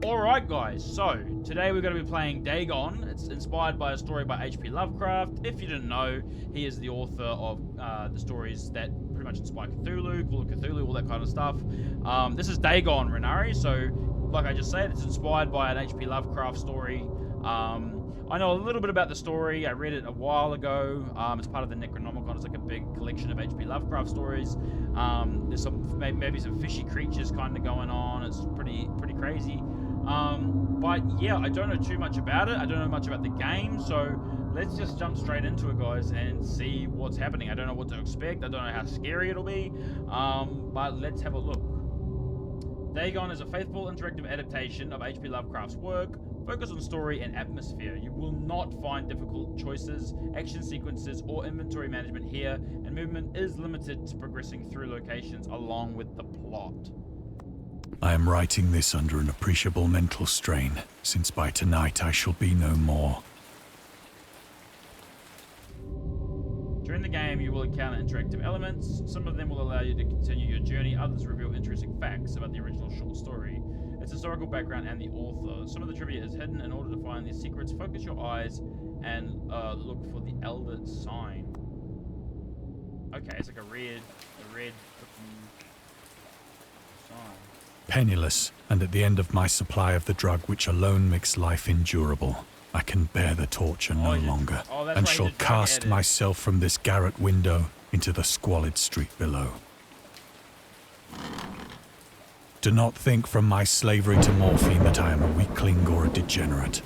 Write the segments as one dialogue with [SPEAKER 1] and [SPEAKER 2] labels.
[SPEAKER 1] Alright guys, so today we're going to be playing Dagon. It's inspired by a story by H.P. Lovecraft. If you didn't know, he is the author of the stories that pretty much inspire Cthulhu, Call of Cthulhu, all that kind of stuff. This is Dagon, Renari, so like I just said, it's inspired by an H.P. Lovecraft story. I know a little bit about the story. I read it a while ago. It's part of the Necronomicon. It's like a big collection of H.P. Lovecraft stories. There's some maybe some fishy creatures kind of going on. It's pretty crazy. But yeah, I don't know too much about it. I don't know much about the game, so let's just jump straight into it, guys, and see what's happening. I don't know what to expect. I don't know how scary it'll be. But let's have a look. Dagon is a faithful interactive adaptation of H.P. Lovecraft's work, focused on story and atmosphere. You will not find difficult choices, action sequences, or inventory management here, and movement is limited to progressing through locations along with the plot.
[SPEAKER 2] I am writing this under an appreciable mental strain, since by tonight I shall be no more.
[SPEAKER 1] During the game, you will encounter interactive elements. Some of them will allow you to continue your journey, others reveal interesting facts about the original short story, its historical background, and the author. Some of the trivia is hidden. In order to find these secrets, focus your eyes and look for the Elder sign. Okay, it's like a red sign.
[SPEAKER 2] Penniless, and at the end of my supply of the drug which alone makes life endurable, I can bear the torture no longer, and shall cast myself from this garret window into the squalid street below. Do not think from my slavery to morphine that I am a weakling or a degenerate.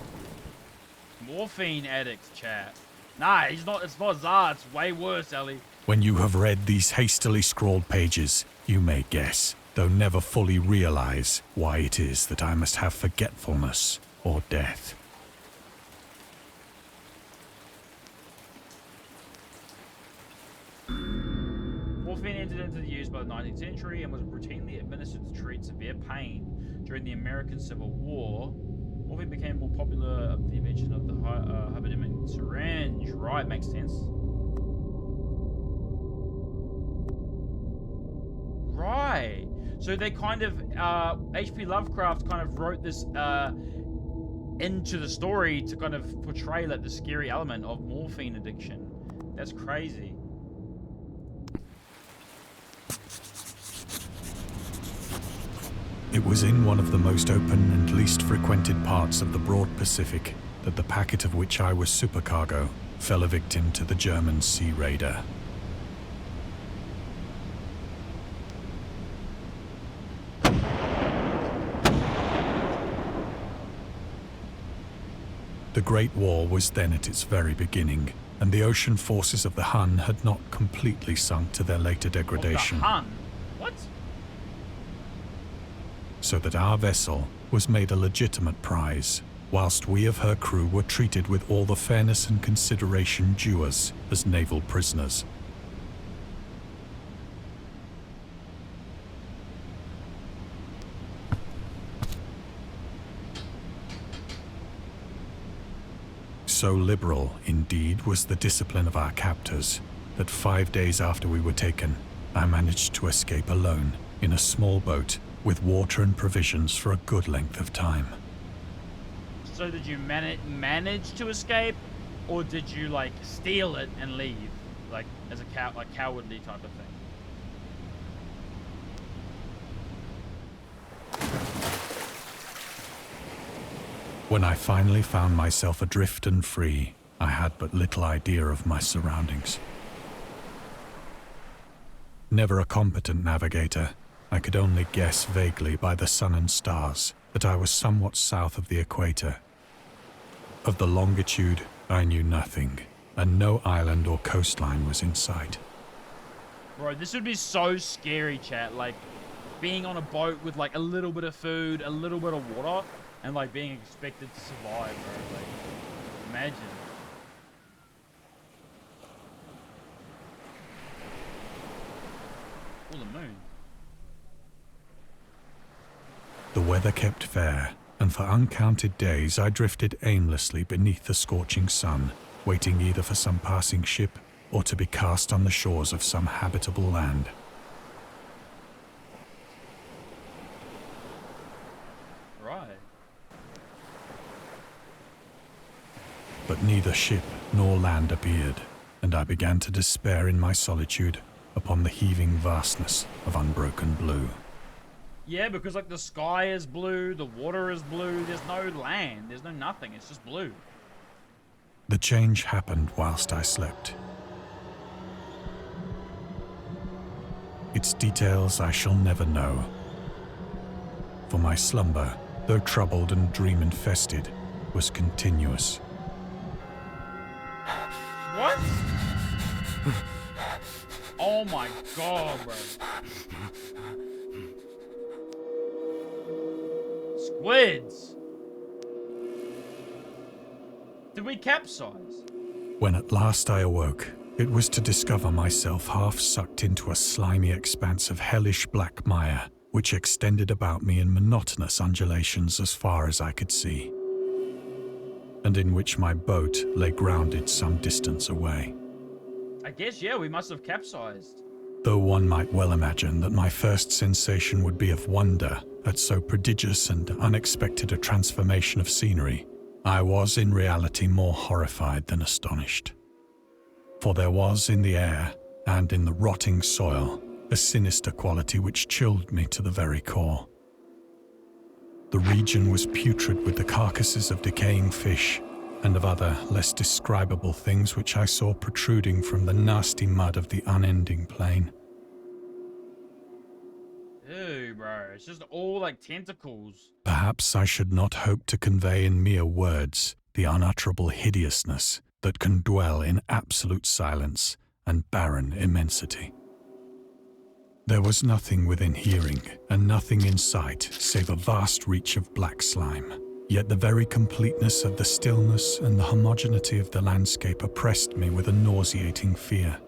[SPEAKER 1] Morphine addict, chat. Nah, he's not. It's not Zah. It's way worse, Ellie.
[SPEAKER 2] When you have read these hastily scrawled pages, you may guess, though never fully realize, why it is that I must have forgetfulness or death.
[SPEAKER 1] Morphine entered into use by the 19th century and was routinely administered to treat severe pain. During the American Civil War, morphine became more popular after the invention of the hypodermic syringe. Right, makes sense. Right. So they kind of, H.P. Lovecraft kind of wrote this into the story to kind of portray like the scary element of morphine addiction. That's crazy.
[SPEAKER 2] It was in one of the most open and least frequented parts of the broad Pacific that the packet of which I was supercargo fell a victim to the German sea raider. The Great War was then at its very beginning, and the ocean forces of the Hun had not completely sunk to their later degradation.
[SPEAKER 1] Of the Hun? What?
[SPEAKER 2] So that our vessel was made a legitimate prize, whilst we of her crew were treated with all the fairness and consideration due us as naval prisoners. So liberal, indeed, was the discipline of our captors, that 5 days after we were taken, I managed to escape alone in a small boat with water and provisions for a good length of time.
[SPEAKER 1] So did you manage to escape, or did you like steal it and leave, like as a cowardly type of thing?
[SPEAKER 2] When I finally found myself adrift and free, I had but little idea of my surroundings. Never a competent navigator, I could only guess vaguely by the sun and stars that I was somewhat south of the equator. Of the longitude, I knew nothing, and no island or coastline was in sight.
[SPEAKER 1] Bro, this would be so scary, chat. Like, being on a boat with like a little bit of food, a little bit of water, and like being expected to survive, bro. Like, imagine. Oh, the moon.
[SPEAKER 2] The weather kept fair, and for uncounted days I drifted aimlessly beneath the scorching sun, waiting either for some passing ship or to be cast on the shores of some habitable land.
[SPEAKER 1] Right.
[SPEAKER 2] But neither ship nor land appeared, and I began to despair in my solitude upon the heaving vastness of unbroken blue.
[SPEAKER 1] Yeah, because like the sky is blue, the water is blue, there's no land, there's no nothing, it's just blue.
[SPEAKER 2] The change happened whilst I slept. Its details I shall never know. For my slumber, though troubled and dream-infested, was continuous.
[SPEAKER 1] What? Oh my god, bro. Squids! Did we capsize?
[SPEAKER 2] When at last I awoke, it was to discover myself half sucked into a slimy expanse of hellish black mire, which extended about me in monotonous undulations as far as I could see, and in which my boat lay grounded some distance away.
[SPEAKER 1] I guess, yeah, we must have capsized.
[SPEAKER 2] Though one might well imagine that my first sensation would be of wonder at so prodigious and unexpected a transformation of scenery, I was in reality more horrified than astonished. For there was in the air and in the rotting soil a sinister quality which chilled me to the very core. The region was putrid with the carcasses of decaying fish and of other less describable things which I saw protruding from the nasty mud of the unending plain.
[SPEAKER 1] Ew, bro, it's just all like tentacles.
[SPEAKER 2] Perhaps I should not hope to convey in mere words the unutterable hideousness that can dwell in absolute silence and barren immensity. There was nothing within hearing and nothing in sight save a vast reach of black slime. Yet the very completeness of the stillness and the homogeneity of the landscape oppressed me with a nauseating fear.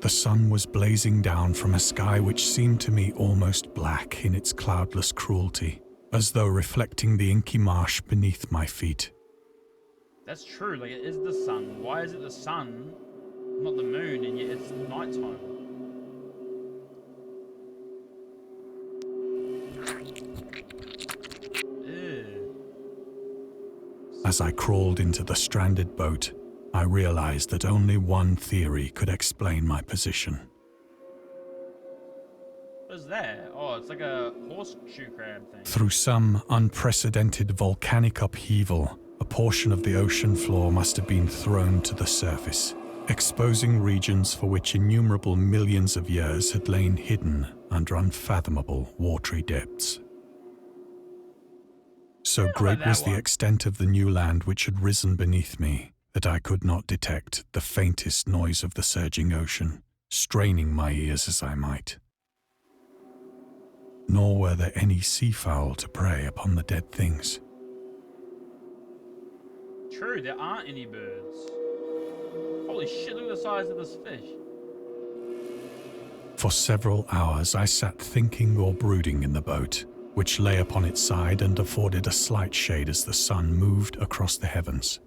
[SPEAKER 2] The sun was blazing down from a sky which seemed to me almost black in its cloudless cruelty, as though reflecting the inky marsh beneath my feet.
[SPEAKER 1] That's true, like it is the sun. Why is it the sun, not the moon, and yet it's nighttime? Ew.
[SPEAKER 2] As I crawled into the stranded boat, I realized that only one theory could explain my position.
[SPEAKER 1] What is that? Oh, it's like a horseshoe crab thing.
[SPEAKER 2] Through some unprecedented volcanic upheaval, a portion of the ocean floor must have been thrown to the surface, exposing regions for which innumerable millions of years had lain hidden under unfathomable watery depths. So great was the extent of the new land which had risen beneath me that I could not detect the faintest noise of the surging ocean, straining my ears as I might. Nor were there any seafowl to prey upon the dead things.
[SPEAKER 1] True, there aren't any birds. Holy shit, look at the size of this fish.
[SPEAKER 2] For several hours I sat thinking or brooding in the boat, which lay upon its side and afforded a slight shade as the sun moved across the heavens.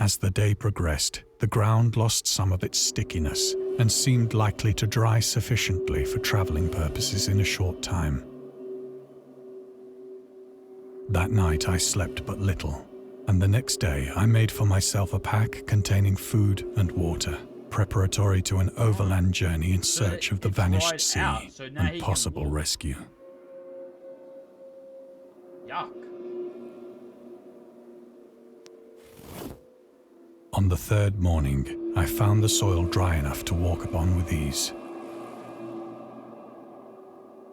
[SPEAKER 2] As the day progressed, the ground lost some of its stickiness and seemed likely to dry sufficiently for traveling purposes in a short time. That night I slept but little, and the next day I made for myself a pack containing food and water, preparatory to an overland journey in search of the vanished sea and possible rescue.
[SPEAKER 1] Yuck.
[SPEAKER 2] On the third morning, I found the soil dry enough to walk upon with ease.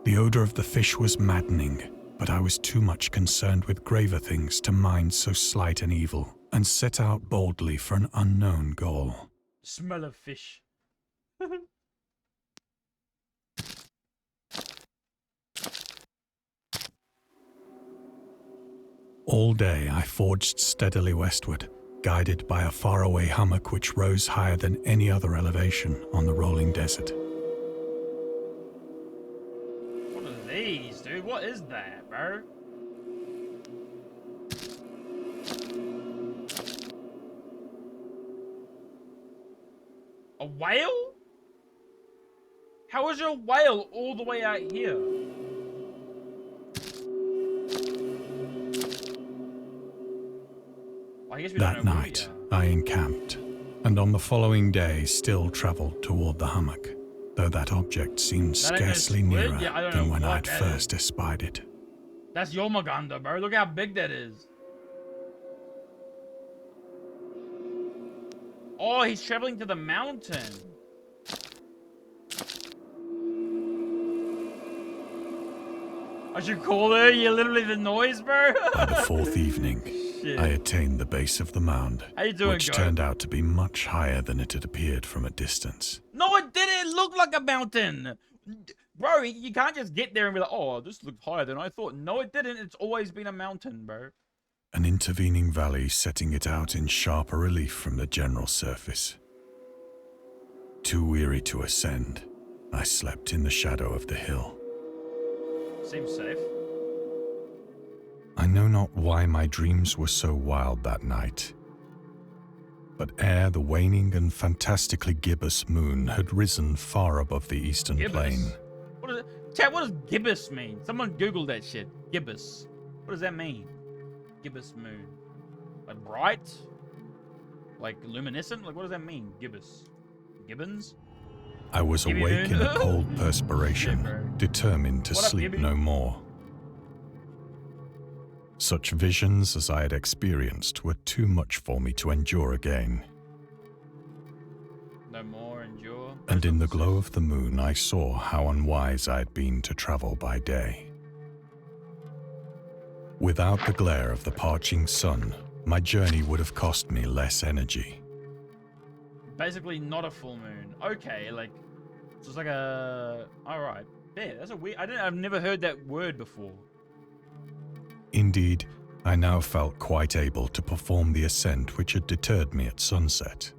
[SPEAKER 2] The odor of the fish was maddening, but I was too much concerned with graver things to mind so slight an evil, and set out boldly for an unknown goal.
[SPEAKER 1] Smell of fish.
[SPEAKER 2] All day I forged steadily westward, guided by a faraway hummock which rose higher than any other elevation on the rolling desert.
[SPEAKER 1] What are these, dude? What is that, bro? A whale? How is your whale all the way out here? I guess we don't
[SPEAKER 2] That
[SPEAKER 1] know where
[SPEAKER 2] night,
[SPEAKER 1] we are.
[SPEAKER 2] I encamped, and on the following day still travelled toward the hummock, though that object seemed
[SPEAKER 1] That ain't no
[SPEAKER 2] scarcely
[SPEAKER 1] squid?
[SPEAKER 2] nearer
[SPEAKER 1] Yeah, I don't
[SPEAKER 2] than
[SPEAKER 1] know
[SPEAKER 2] when
[SPEAKER 1] what
[SPEAKER 2] I'd
[SPEAKER 1] that
[SPEAKER 2] first
[SPEAKER 1] is.
[SPEAKER 2] espied it.
[SPEAKER 1] That's Yomaganda, bro. Look how big that is. Oh, he's traveling to the mountain. I should call her. You're literally the noise, bro.
[SPEAKER 2] By the fourth evening,
[SPEAKER 1] Shit.
[SPEAKER 2] I attained the base of the mound,
[SPEAKER 1] How you doing,
[SPEAKER 2] which
[SPEAKER 1] Goat?
[SPEAKER 2] turned out to be much higher than it had appeared from a distance.
[SPEAKER 1] No, it didn't look like a mountain. Bro, you can't just get there and be like, oh, this looked higher than I thought. No, it didn't. It's always been a mountain, bro.
[SPEAKER 2] An intervening valley setting it out in sharper relief from the general surface. Too weary to ascend, I slept in the shadow of the hill.
[SPEAKER 1] Seems safe.
[SPEAKER 2] I know not why my dreams were so wild that night. But ere the waning and fantastically gibbous moon had risen far above the eastern plain.
[SPEAKER 1] What is it? Chat, what does gibbous mean? Someone Google that shit. Gibbous. What does that mean? Gibbous moon. Like bright? Like luminescent? Like what does that mean? Gibbous. Gibbons?
[SPEAKER 2] I was
[SPEAKER 1] Gibby
[SPEAKER 2] awake
[SPEAKER 1] moon?
[SPEAKER 2] in a cold perspiration,
[SPEAKER 1] Yeah, bro.
[SPEAKER 2] determined to
[SPEAKER 1] What up,
[SPEAKER 2] sleep
[SPEAKER 1] Gibby?
[SPEAKER 2] no more. Such visions as I had experienced were too much for me to endure again.
[SPEAKER 1] No more endure.
[SPEAKER 2] And in the glow of the moon, I saw how unwise I had been to travel by day. Without the glare of the parching sun, my journey would have cost me less energy.
[SPEAKER 1] Basically not a full moon. Okay, like so it's like a alright. Yeah, that's a weird I've never heard that word before.
[SPEAKER 2] Indeed, I now felt quite able to perform the ascent which had deterred me at sunset.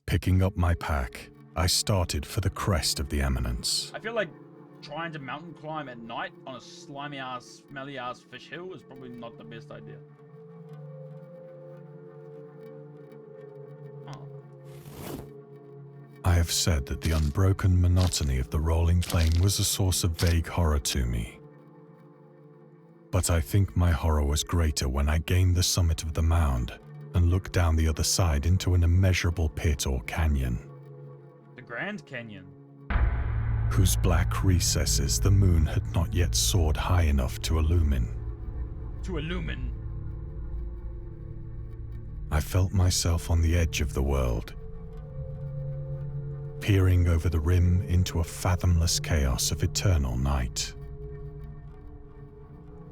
[SPEAKER 2] Picking up my pack, I started for the crest of the eminence.
[SPEAKER 1] I feel like trying to mountain climb at night on a slimy ass, smelly ass fish hill is probably not the best idea. Oh.
[SPEAKER 2] I have said that the unbroken monotony of the rolling plain was a source of vague horror to me. But I think my horror was greater when I gained the summit of the mound and looked down the other side into an immeasurable pit or canyon,
[SPEAKER 1] The Grand Canyon.
[SPEAKER 2] whose black recesses the moon had not yet soared high enough to illumine.
[SPEAKER 1] To illumine.
[SPEAKER 2] I felt myself on the edge of the world, peering over the rim into a fathomless chaos of eternal night.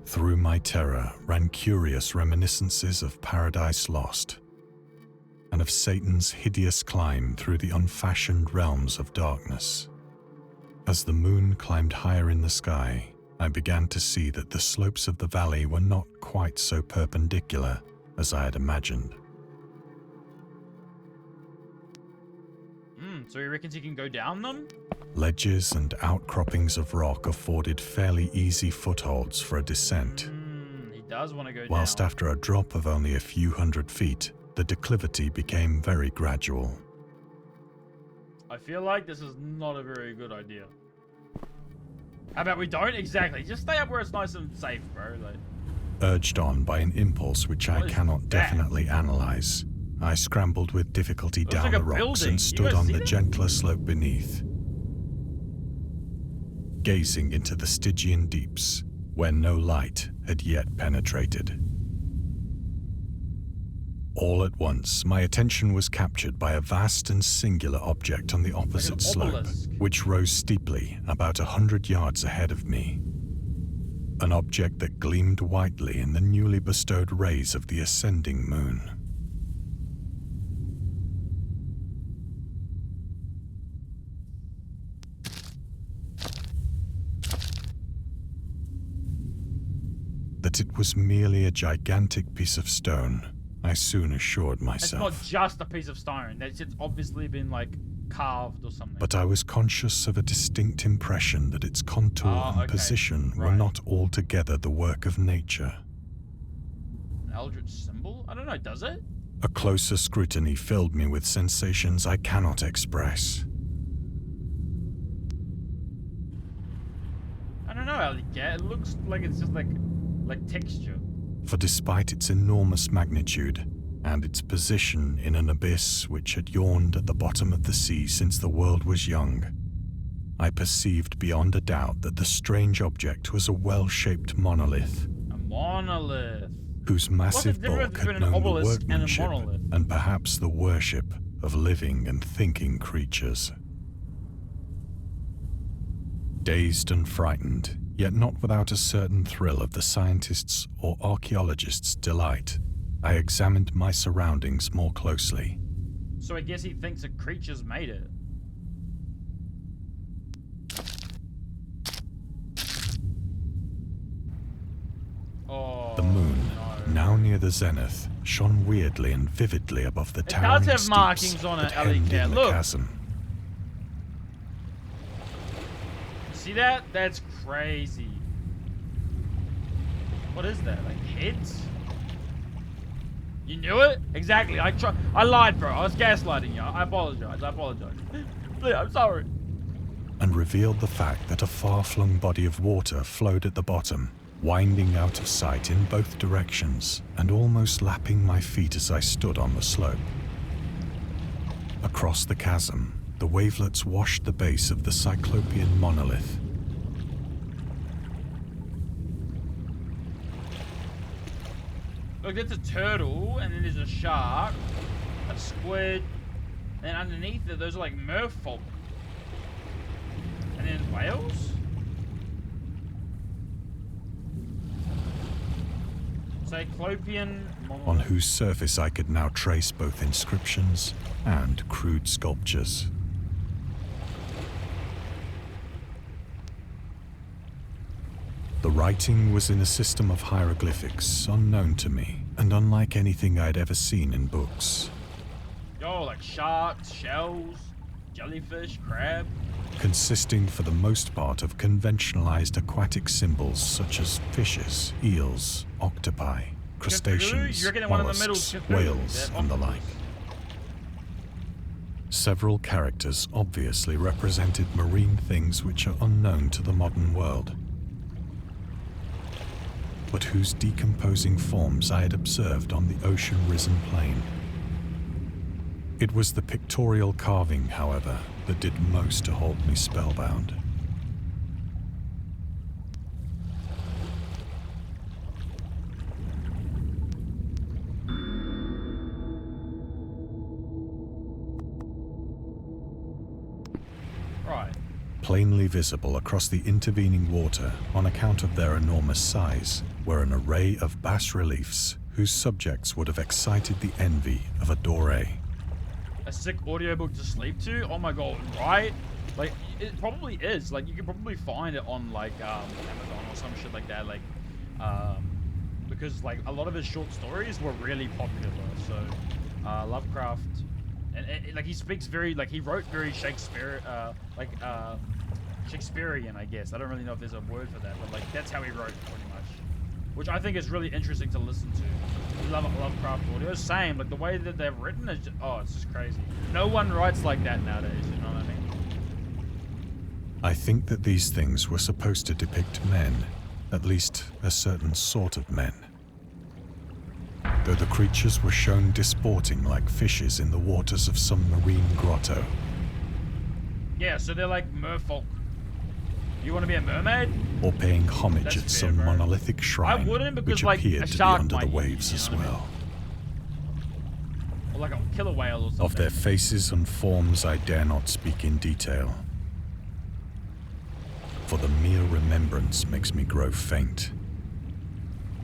[SPEAKER 2] Through my terror ran curious reminiscences of Paradise Lost, and of Satan's hideous climb through the unfashioned realms of darkness. As the moon climbed higher in the sky, I began to see that the slopes of the valley were not quite so perpendicular as I had imagined.
[SPEAKER 1] So he reckons he can go down them?
[SPEAKER 2] Ledges and outcroppings of rock afforded fairly easy footholds for a descent,
[SPEAKER 1] He does want to go
[SPEAKER 2] whilst
[SPEAKER 1] down.
[SPEAKER 2] after a drop of only a few hundred feet, the declivity became very gradual.
[SPEAKER 1] I feel like this is not a very good idea. How about we don't? Exactly. Just stay up where it's nice and safe, bro. Like,
[SPEAKER 2] Urged on by an impulse which I
[SPEAKER 1] What is
[SPEAKER 2] cannot
[SPEAKER 1] that?
[SPEAKER 2] definitely analyze, I scrambled with difficulty
[SPEAKER 1] Looks
[SPEAKER 2] down
[SPEAKER 1] like
[SPEAKER 2] the
[SPEAKER 1] a
[SPEAKER 2] rocks
[SPEAKER 1] building.
[SPEAKER 2] and
[SPEAKER 1] You
[SPEAKER 2] stood
[SPEAKER 1] guys
[SPEAKER 2] on
[SPEAKER 1] see
[SPEAKER 2] the
[SPEAKER 1] that?
[SPEAKER 2] gentler slope beneath, gazing into the Stygian deeps, where no light had yet penetrated. All at once, my attention was captured by a vast and singular object on the opposite slope,
[SPEAKER 1] obelisk.
[SPEAKER 2] which rose steeply about 100 yards ahead of me. An object that gleamed whitely in the newly bestowed rays of the ascending moon. That it was merely a gigantic piece of stone, I soon assured
[SPEAKER 1] it's
[SPEAKER 2] myself.
[SPEAKER 1] not just a piece of stone. It's obviously been, like, carved or something.
[SPEAKER 2] But I was conscious of a distinct impression that its contour and
[SPEAKER 1] okay.
[SPEAKER 2] position were
[SPEAKER 1] Right.
[SPEAKER 2] not altogether the work of nature.
[SPEAKER 1] An eldritch symbol? I don't know, does it?
[SPEAKER 2] A closer scrutiny filled me with sensations I cannot express.
[SPEAKER 1] I don't know, Alec. Yeah, it looks like it's just like texture.
[SPEAKER 2] for despite its enormous magnitude and its position in an abyss which had yawned at the bottom of the sea since the world was young, I perceived beyond a doubt that the strange object was a well-shaped monolith.
[SPEAKER 1] A monolith.
[SPEAKER 2] Whose massive bulk had known the workmanship and perhaps the worship of living and thinking creatures. Dazed and frightened, yet not without a certain thrill of the scientist's or archaeologist's delight, I examined my surroundings more closely.
[SPEAKER 1] So I guess he thinks a creature's made it. Oh,
[SPEAKER 2] the moon,
[SPEAKER 1] no.
[SPEAKER 2] now near the zenith, shone weirdly and vividly above the towering
[SPEAKER 1] does have
[SPEAKER 2] steeps
[SPEAKER 1] markings on it,
[SPEAKER 2] that hemmed in the
[SPEAKER 1] Look.
[SPEAKER 2] chasm.
[SPEAKER 1] See that? That's crazy. What is that? Like heads? You knew it? Exactly. I lied, bro. I was gaslighting you. I apologize. Please, I'm sorry.
[SPEAKER 2] And revealed the fact that a far-flung body of water flowed at the bottom, winding out of sight in both directions and almost lapping my feet as I stood on the slope. Across the chasm, the wavelets washed the base of the Cyclopean monolith.
[SPEAKER 1] Look, that's a turtle, and then there's a shark, a squid, and underneath it, those are like merfolk. And then whales? Cyclopean monolith.
[SPEAKER 2] On whose surface I could now trace both inscriptions and crude sculptures. The writing was in a system of hieroglyphics unknown to me and unlike anything I'd ever seen in books.
[SPEAKER 1] Yo, like sharks, shells, jellyfish, crab.
[SPEAKER 2] Consisting for the most part of conventionalized aquatic symbols such as fishes, eels, octopi, crustaceans, mollusks, whales, and the like. Several characters obviously represented marine things which are unknown to the modern world, but whose decomposing forms I had observed on the ocean-risen plain. It was the pictorial carving, however, that did most to hold me spellbound.
[SPEAKER 1] Right.
[SPEAKER 2] Plainly visible across the intervening water on account of their enormous size were an array of bas-reliefs whose subjects would have excited the envy of a doré.
[SPEAKER 1] A sick audiobook to sleep to? Oh my god, right? Like, it probably is. Like, you can probably find it on, like, Amazon or some shit like that. Like, because, like, a lot of his short stories were really popular. So, Lovecraft, and like, he speaks very, like, he wrote very Shakespearean, I guess. I don't really know if there's a word for that, but, like, that's how he wrote, pretty much. Which I think is really interesting to listen to. Lovecraft audio, same, like the way that they've written is just, oh, it's just crazy. No one writes like that nowadays, you know what I mean?
[SPEAKER 2] I think that these things were supposed to depict men, at least a certain sort of men. Though the creatures were shown disporting like fishes in the waters of some marine grotto.
[SPEAKER 1] Yeah, so they're like merfolk. You want to be a mermaid?
[SPEAKER 2] Or paying homage at some monolithic shrine, which
[SPEAKER 1] like,
[SPEAKER 2] appeared to be under the waves as well.
[SPEAKER 1] Or like a killer whale or something.
[SPEAKER 2] Of their faces and forms I dare not speak in detail, for the mere remembrance makes me grow faint.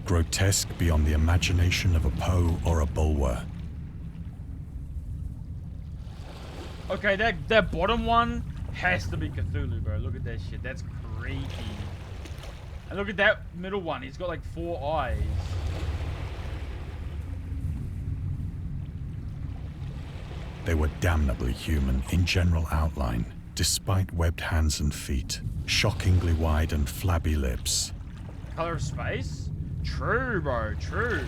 [SPEAKER 2] Grotesque beyond the imagination of a Poe or a Bulwer.
[SPEAKER 1] Okay, that bottom one has to be Cthulhu, bro. Look at that shit. That's creepy. And look at that middle one. He's got like 4 eyes.
[SPEAKER 2] They were damnably human in general outline, despite webbed hands and feet, shockingly wide and flabby lips.
[SPEAKER 1] Color of space? True, bro. True.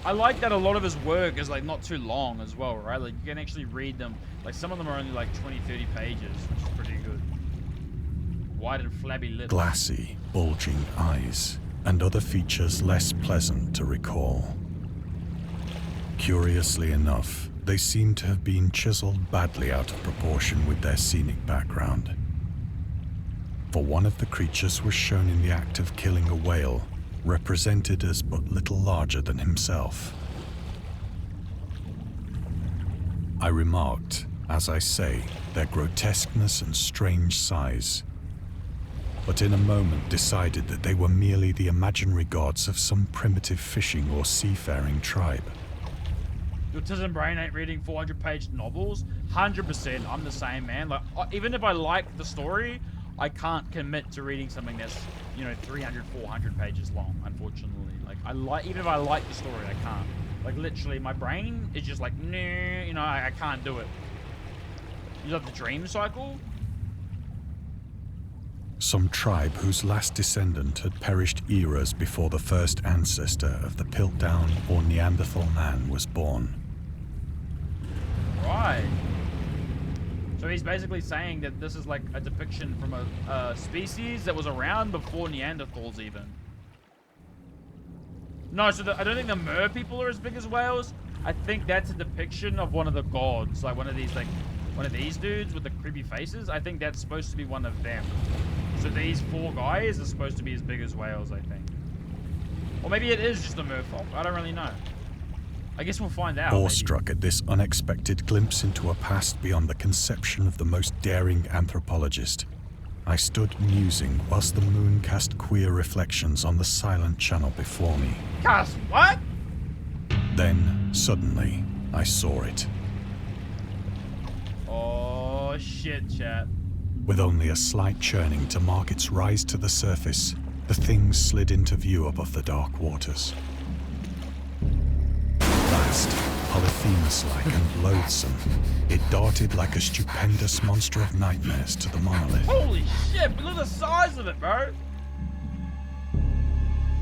[SPEAKER 1] I like that a lot of his work is like not too long as well, right? Like you can actually read them. Like some of them are only like 20, 30 pages, which is pretty good. wide and flabby lips.
[SPEAKER 2] Glassy, bulging eyes, and other features less pleasant to recall. Curiously enough, they seem to have been chiseled badly out of proportion with their scenic background. For one of the creatures was shown in the act of killing a whale, represented as but little larger than himself. I remarked, as I say, their grotesqueness and strange size, but in a moment decided that they were merely the imaginary gods of some primitive fishing or seafaring tribe.
[SPEAKER 1] Your Tizen brain ain't reading 400-page novels? 100%, I'm the same, man. Like, even if I like the story, I can't commit to reading something that's, 300, 400 pages long, unfortunately. Like, even if I like the story, I can't. Like, literally, my brain is just like, nah, I can't do it. You love the dream cycle?
[SPEAKER 2] Some tribe whose last descendant had perished eras before the first ancestor of the Piltdown or Neanderthal man was born.
[SPEAKER 1] Right. So he's basically saying that this is like a depiction from a species that was around before Neanderthals even. No, so I don't think the mer people are as big as whales. I think that's a depiction of one of the gods, like one of these dudes with the creepy faces. I think that's supposed to be one of them. So these 4 guys are supposed to be as big as whales, I think. Or maybe it is just a merfolk. I don't really know. I guess we'll find out.
[SPEAKER 2] Awestruck at this unexpected glimpse into a past beyond the conception of the most daring anthropologist, I stood musing whilst the moon cast queer reflections on the silent channel before me.
[SPEAKER 1] Cast what?
[SPEAKER 2] Then, suddenly, I saw it.
[SPEAKER 1] Oh, shit, chat.
[SPEAKER 2] With only a slight churning to mark its rise to the surface, the thing slid into view above the dark waters. Vast, Polyphemus-like and loathsome, it darted like a stupendous monster of nightmares to the monolith.
[SPEAKER 1] Holy shit, look at the size of it, bro!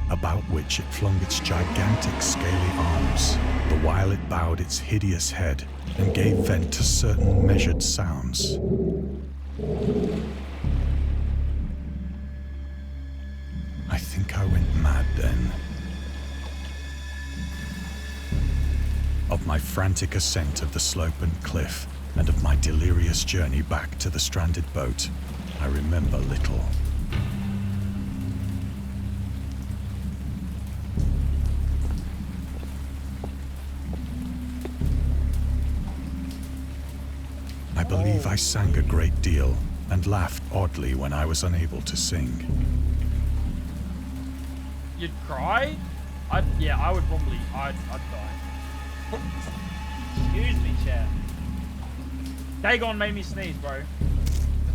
[SPEAKER 2] About which it flung its gigantic scaly arms, the while it bowed its hideous head and gave vent to certain measured sounds. I think I went mad then. Of my frantic ascent of the slope and cliff, and of my delirious journey back to the stranded boat, I remember little. I believe I sang a great deal and laughed oddly when I was unable to sing.
[SPEAKER 1] You'd cry? I would probably, I'd die. Excuse me, chat. Dagon made me sneeze, bro.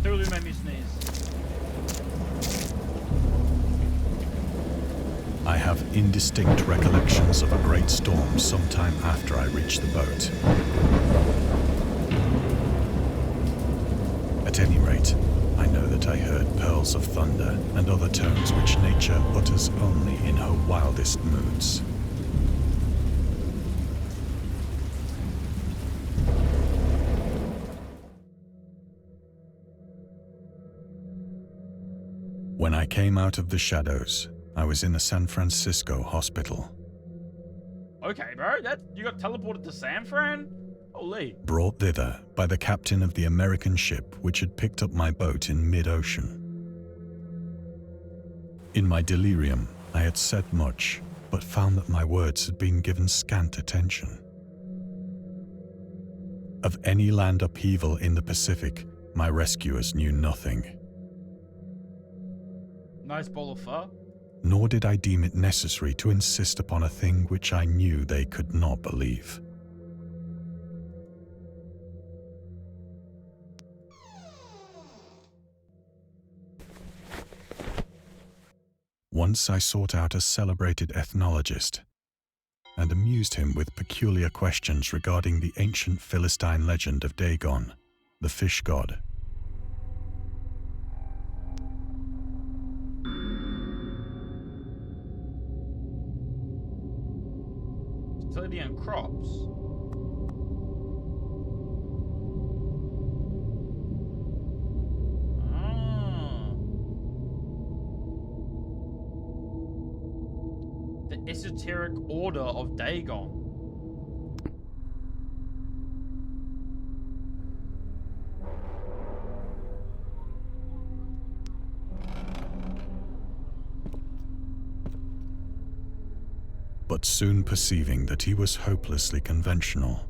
[SPEAKER 1] Cthulhu made me sneeze.
[SPEAKER 2] I have indistinct recollections of a great storm sometime after I reached the boat. At any rate, I know that I heard pearls of thunder and other tones which nature utters only in her wildest moods. When I came out of the shadows, I was in a San Francisco hospital.
[SPEAKER 1] Okay, bro, you got teleported to San Fran? Holy.
[SPEAKER 2] Brought thither by the captain of the American ship which had picked up my boat in mid-ocean. In my delirium, I had said much, but found that my words had been given scant attention. Of any land upheaval in the Pacific, my rescuers knew nothing.
[SPEAKER 1] Nice bowl of pho.
[SPEAKER 2] Nor did I deem it necessary to insist upon a thing which I knew they could not believe. Once I sought out a celebrated ethnologist and amused him with peculiar questions regarding the ancient Philistine legend of Dagon, the fish god.
[SPEAKER 1] Fertility and crops. The Esoteric Order of Dagon.
[SPEAKER 2] But soon perceiving that he was hopelessly conventional,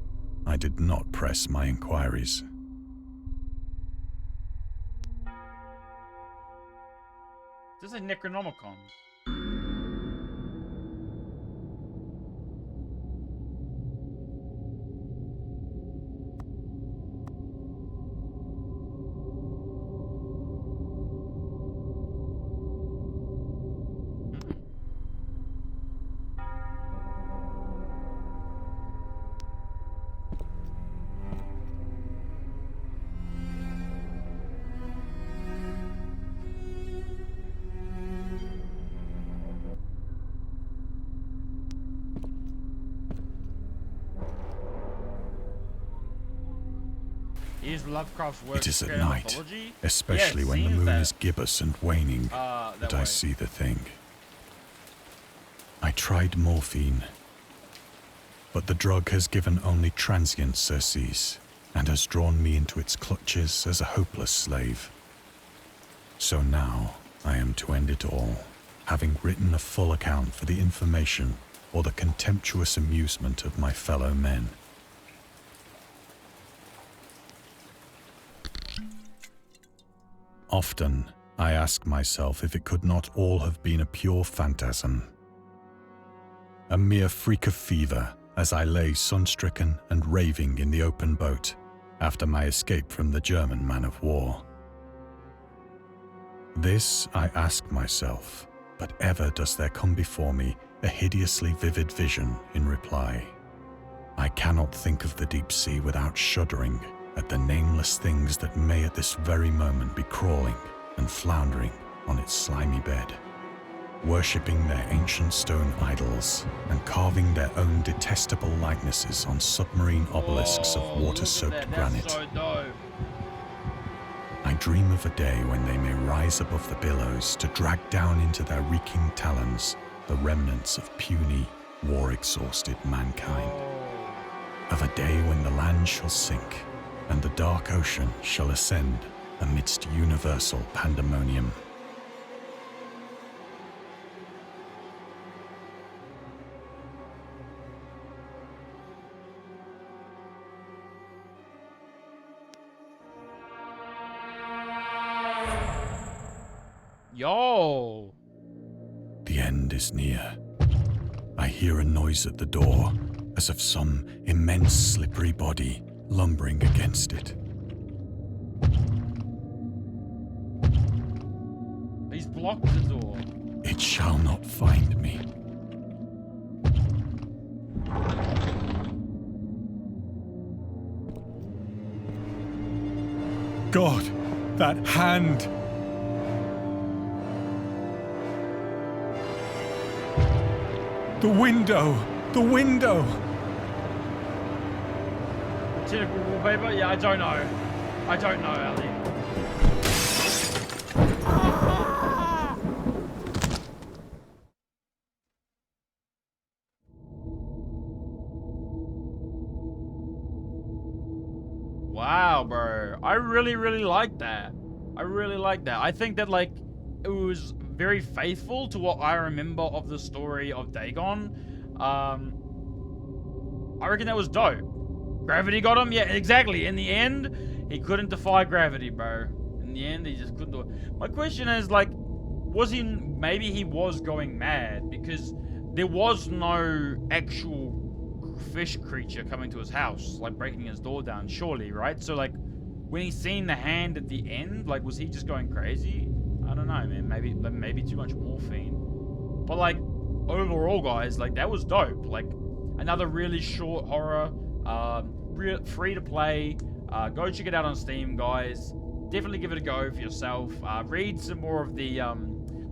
[SPEAKER 2] I did not press my inquiries.
[SPEAKER 1] This is a Necronomicon. Is Lovecraft's work
[SPEAKER 2] It is at
[SPEAKER 1] created
[SPEAKER 2] night,
[SPEAKER 1] mythology?
[SPEAKER 2] especially
[SPEAKER 1] Yeah,
[SPEAKER 2] when the
[SPEAKER 1] seems
[SPEAKER 2] moon
[SPEAKER 1] that.
[SPEAKER 2] is gibbous and waning, that I
[SPEAKER 1] way.
[SPEAKER 2] see the thing. I tried morphine, but the drug has given only transient surcease and has drawn me into its clutches as a hopeless slave. So now I am to end it all, having written a full account for the information or the contemptuous amusement of my fellow men. Often, I ask myself if it could not all have been a pure phantasm. A mere freak of fever as I lay sun-stricken and raving in the open boat after my escape from the German man-of-war. This I ask myself, but ever does there come before me a hideously vivid vision in reply. I cannot think of the deep sea without shuddering at the nameless things that may at this very moment be crawling and floundering on its slimy bed, worshipping their ancient stone idols and carving their own detestable likenesses on submarine obelisks of water-soaked granite.
[SPEAKER 1] That's so dope.
[SPEAKER 2] I dream of a day when they may rise above the billows to drag down into their reeking talons the remnants of puny, war-exhausted mankind. Of a day when the land shall sink and the dark ocean shall ascend amidst universal pandemonium.
[SPEAKER 1] Yo!
[SPEAKER 2] The end is near. I hear a noise at the door, as of some immense slippery body lumbering against it.
[SPEAKER 1] He's blocked the door.
[SPEAKER 2] It shall not find me. God, that hand! The window! The window!
[SPEAKER 1] Typical wallpaper? Yeah, I don't know. I don't know, Ali. Wow, bro. I really like that. I really like that. I think that, like, it was very faithful to what I remember of the story of Dagon. I reckon that was dope. Gravity got him? Yeah, exactly. In the end, he couldn't defy gravity, bro. In the end, he just couldn't do it. My question is, like, maybe he was going mad because there was no actual fish creature coming to his house, like breaking his door down, surely, right? So, like, when he seen the hand at the end, like, was he just going crazy? I don't know, man. Maybe too much morphine. But, like, overall, guys, like, that was dope. Like, another really short horror, free to play. Go check it out on Steam, guys. Definitely give it a go for yourself. Read some more of the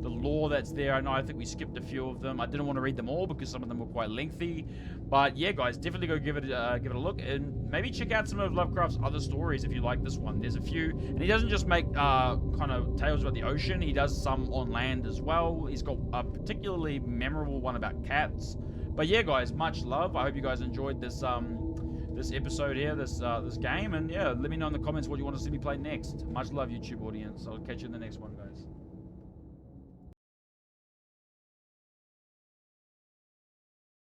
[SPEAKER 1] lore that's there. I think we skipped a few of them. I didn't want to read them all because some of them were quite lengthy. But yeah, guys, definitely go give it a look, and maybe check out some of Lovecraft's other stories if you like this one. There's a few, and he doesn't just make kind of tales about the ocean. He does some on land as well. He's got a particularly memorable one about cats. But yeah, guys, much love. I hope you guys enjoyed this this episode here, this game, and yeah, let me know in the comments what you want to see me play next. Much love, YouTube audience. I'll catch you in the next one, guys.